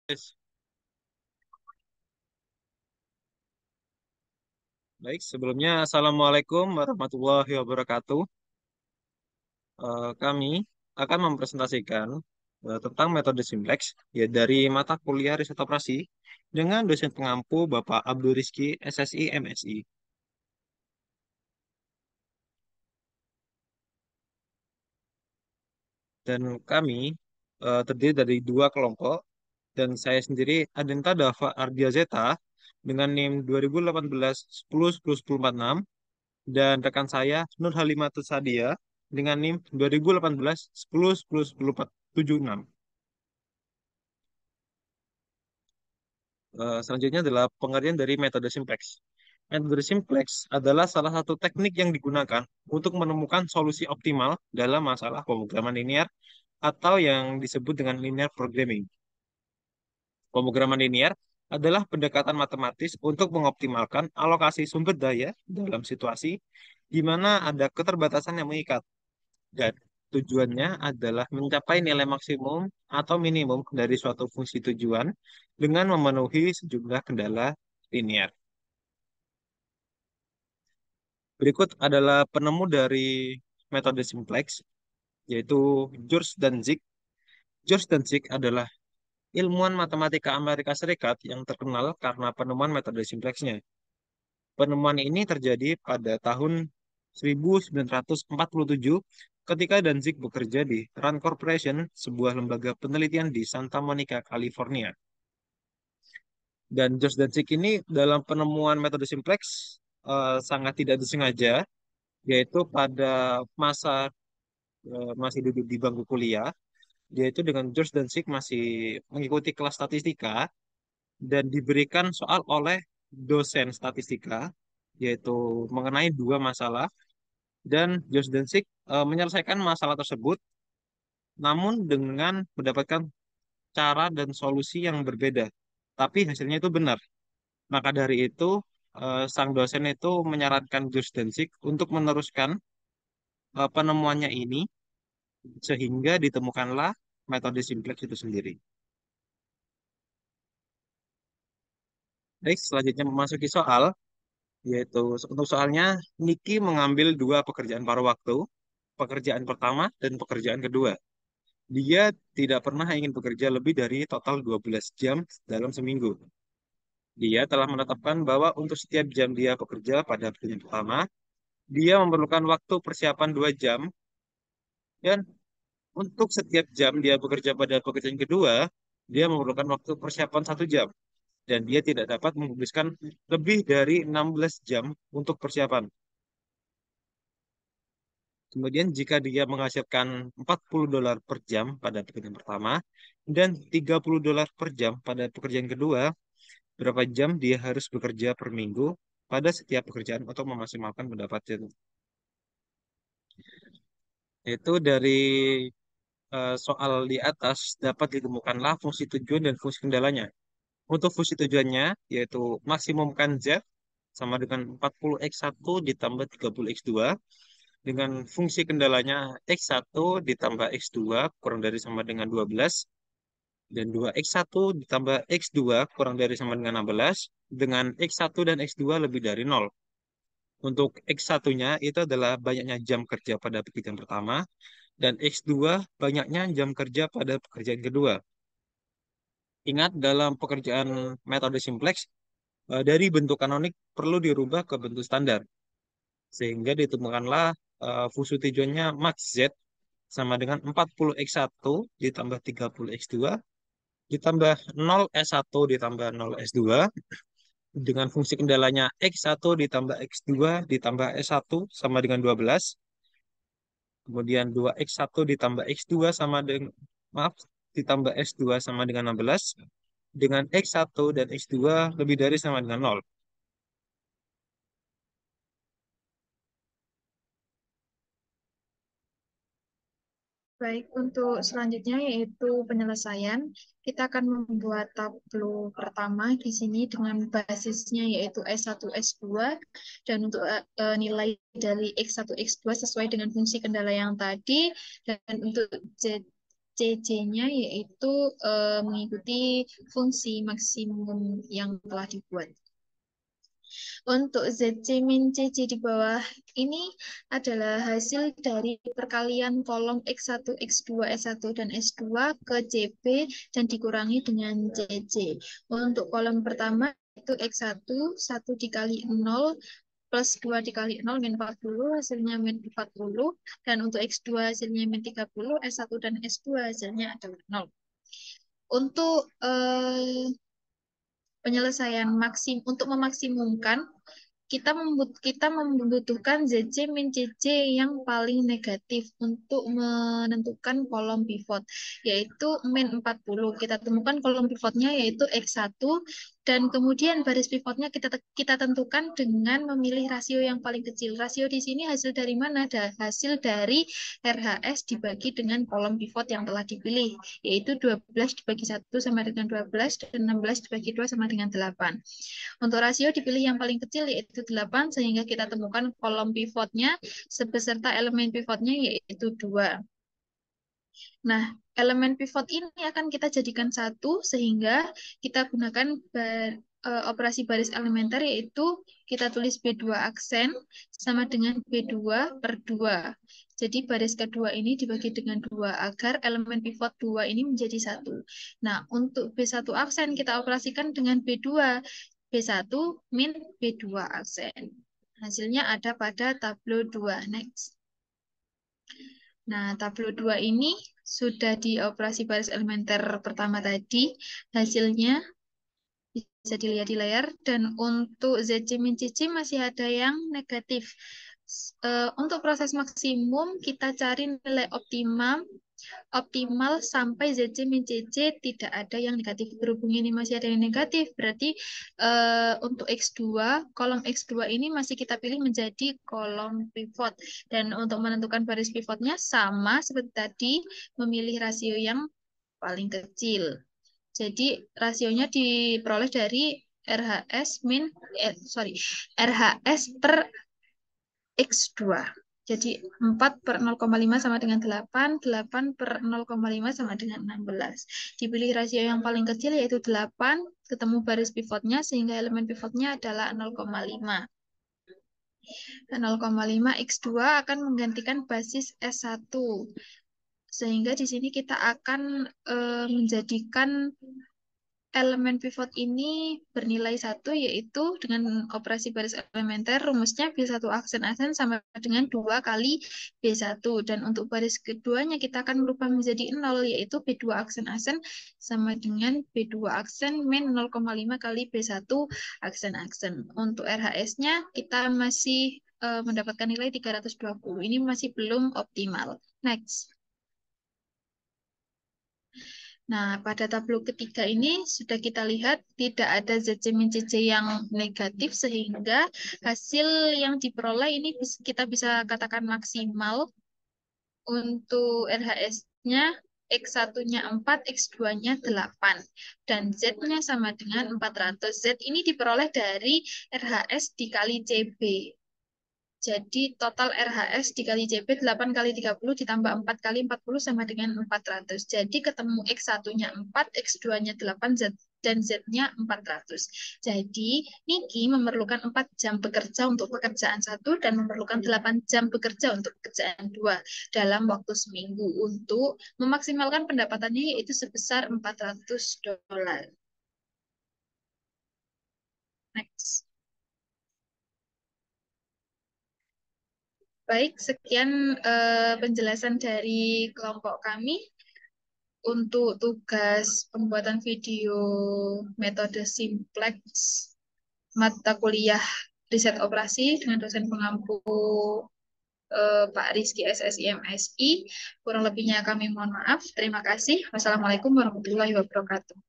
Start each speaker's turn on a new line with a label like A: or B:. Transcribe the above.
A: Yes. Baik, sebelumnya Assalamualaikum warahmatullahi wabarakatuh. Kami akan mempresentasikan tentang metode simplex ya dari mata kuliah riset operasi dengan dosen pengampu Bapak Abdul Rizky SSI MSI. Dan kami terdiri dari dua kelompok dan saya sendiri Adenta Dava Ardiazeta dengan NIM 2018 10 10 10 46 dan rekan saya Nur Halimatus Sadia dengan NIM 2018 10 10 10 76. Selanjutnya adalah pengertian dari metode simplex. Metode simplex adalah salah satu teknik yang digunakan untuk menemukan solusi optimal dalam masalah pemrograman linear atau yang disebut dengan linear programming. Pemrograman linear adalah pendekatan matematis untuk mengoptimalkan alokasi sumber daya dalam situasi di mana ada keterbatasan yang mengikat. Dan tujuannya adalah mencapai nilai maksimum atau minimum dari suatu fungsi tujuan dengan memenuhi sejumlah kendala linear. Berikut adalah penemu dari metode simplex, yaitu George Danzig. George Danzig adalah ilmuwan matematika Amerika Serikat yang terkenal karena penemuan metode simplexnya. Penemuan ini terjadi pada tahun 1947 ketika Danzig bekerja di Rand Corporation, sebuah lembaga penelitian di Santa Monica, California. Dan George Danzig ini dalam penemuan metode simplex sangat tidak disengaja, yaitu pada masa masih duduk di bangku kuliah, dia itu dengan George Danzig masih mengikuti kelas statistika dan diberikan soal oleh dosen statistika, yaitu mengenai dua masalah dan Josh Danzig menyelesaikan masalah tersebut namun dengan mendapatkan cara dan solusi yang berbeda. Tapi hasilnya itu benar. Maka dari itu sang dosen itu menyarankan Josh Danzig untuk meneruskan penemuannya ini sehingga ditemukanlah metode simplex itu sendiri. Baik, selanjutnya memasuki soal, yaitu untuk soalnya Niki mengambil dua pekerjaan paruh waktu, pekerjaan pertama dan pekerjaan kedua. Dia tidak pernah ingin bekerja lebih dari total 12 jam dalam seminggu. Dia telah menetapkan bahwa untuk setiap jam dia bekerja pada pekerjaan pertama, dia memerlukan waktu persiapan 2 jam, dan untuk setiap jam dia bekerja pada pekerjaan kedua, dia memerlukan waktu persiapan 1 jam. Dan dia tidak dapat menghabiskan lebih dari 16 jam untuk persiapan. Kemudian jika dia menghasilkan $40 per jam pada pekerjaan pertama dan $30 per jam pada pekerjaan kedua, berapa jam dia harus bekerja per minggu pada setiap pekerjaan untuk memaksimalkan pendapatan. Itu dari soal di atas dapat ditemukanlah fungsi tujuan dan fungsi kendalanya. Untuk fungsi tujuannya yaitu maksimumkan Z sama dengan 40x1 ditambah 30x2 dengan fungsi kendalanya x1 ditambah x2 kurang dari sama dengan 12 dan 2x1 ditambah x2 kurang dari sama dengan 16 dengan x1 dan x2 lebih dari 0. Untuk X1-nya itu adalah banyaknya jam kerja pada pekerjaan pertama dan X2 banyaknya jam kerja pada pekerjaan kedua. Ingat dalam pekerjaan metode simplex dari bentuk kanonik perlu dirubah ke bentuk standar sehingga ditemukanlah fungsi tujuannya max Z sama dengan 40x1 ditambah 30x2 ditambah 0s1 ditambah 0s2 dengan fungsi kendalanya x1 ditambah x2 ditambah s1 sama dengan 12. Kemudian 2x1 ditambah x2 sama dengan, maaf, ditambah x2 sama dengan 16. Dengan x1 dan x2 lebih dari sama dengan 0.
B: Baik, untuk selanjutnya yaitu penyelesaian. Kita akan membuat tabel pertama di sini dengan basisnya yaitu S1, S2 dan untuk nilai dari X1, X2 sesuai dengan fungsi kendala yang tadi dan untuk Z. CC-nya yaitu mengikuti fungsi maksimum yang telah dibuat. Untuk ZC min CC di bawah ini adalah hasil dari perkalian kolom X1, X2, S1, dan S2 ke CP dan dikurangi dengan CC. Untuk kolom pertama itu X1, 1 dikali 0, plus 2 dikali 0, min 40, hasilnya min 40. Dan untuk X2 hasilnya min 30, S1 dan S2 hasilnya adalah 0. Untuk penyelesaian untuk memaksimumkan kita membutuhkan ZC min CC yang paling negatif untuk menentukan kolom pivot, yaitu min 40. Kita temukan kolom pivotnya yaitu X1, dan kemudian baris pivotnya kita tentukan dengan memilih rasio yang paling kecil. Rasio di sini hasil dari mana? Hasil dari RHS dibagi dengan kolom pivot yang telah dipilih, yaitu 12 dibagi 1 sama dengan 12, dan 16 dibagi 2 sama dengan 8. Untuk rasio dipilih yang paling kecil yaitu 8, sehingga kita temukan kolom pivotnya beserta elemen pivotnya yaitu 2. Nah, elemen pivot ini akan kita jadikan satu, sehingga kita gunakan operasi baris elementer, yaitu kita tulis B2 aksen sama dengan B2 per 2. Jadi baris kedua ini dibagi dengan 2 agar elemen pivot 2 ini menjadi satu. Nah, untuk B1 aksen kita operasikan dengan B2. B1 min B2 aksen. Hasilnya ada pada tabel 2. Next. Nah, tabel 2 ini sudah di operasi baris elementer pertama tadi. Hasilnya bisa dilihat di layar. Dan untuk ZC min CC masih ada yang negatif. Untuk proses maksimum, kita cari nilai optimal sampai ZC min CC tidak ada yang negatif. Berhubung ini masih ada yang negatif, berarti untuk X2, kolom X2 ini masih kita pilih menjadi kolom pivot. Dan untuk menentukan baris pivotnya sama seperti tadi, memilih rasio yang paling kecil. Jadi rasionya diperoleh dari RHS per X2. Jadi 4 per 0,5 sama dengan 8, 8 per 0,5 sama dengan 16. Dipilih rasio yang paling kecil yaitu 8, ketemu baris pivotnya sehingga elemen pivotnya adalah 0,5. 0,5 X2 akan menggantikan basis S1. Sehingga di sini kita akan menjadikan elemen pivot ini bernilai 1, yaitu dengan operasi baris elementer, rumusnya B1 aksen sama dengan 2 kali B1. Dan untuk baris keduanya kita akan merubah menjadi 0, yaitu B2 aksen sama dengan B2 aksen min 0,5 kali B1 aksen. Untuk RHS-nya kita masih mendapatkan nilai 320. Ini masih belum optimal. Next. Nah, pada tabel ketiga ini sudah kita lihat tidak ada ZC min CC yang negatif, sehingga hasil yang diperoleh ini kita bisa katakan maksimal. Untuk RHS-nya, X1-nya 4, X2-nya 8, dan Z-nya sama dengan 400. Z ini diperoleh dari RHS dikali CB. Jadi total RHS dikali CP 8 kali 30 ditambah 4 kali 40 sama dengan 400. Jadi ketemu X1-nya 4, X2-nya 8, dan Z-nya 400. Jadi Niki memerlukan 4 jam bekerja untuk pekerjaan 1 dan memerlukan 8 jam bekerja untuk pekerjaan 2 dalam waktu seminggu untuk memaksimalkan pendapatannya, yaitu sebesar $400. Next. Baik, sekian penjelasan dari kelompok kami untuk tugas pembuatan video metode simplex mata kuliah riset operasi dengan dosen pengampu Pak Rizky SSI MSI. Kurang lebihnya kami mohon maaf. Terima kasih. Wassalamualaikum warahmatullahi wabarakatuh.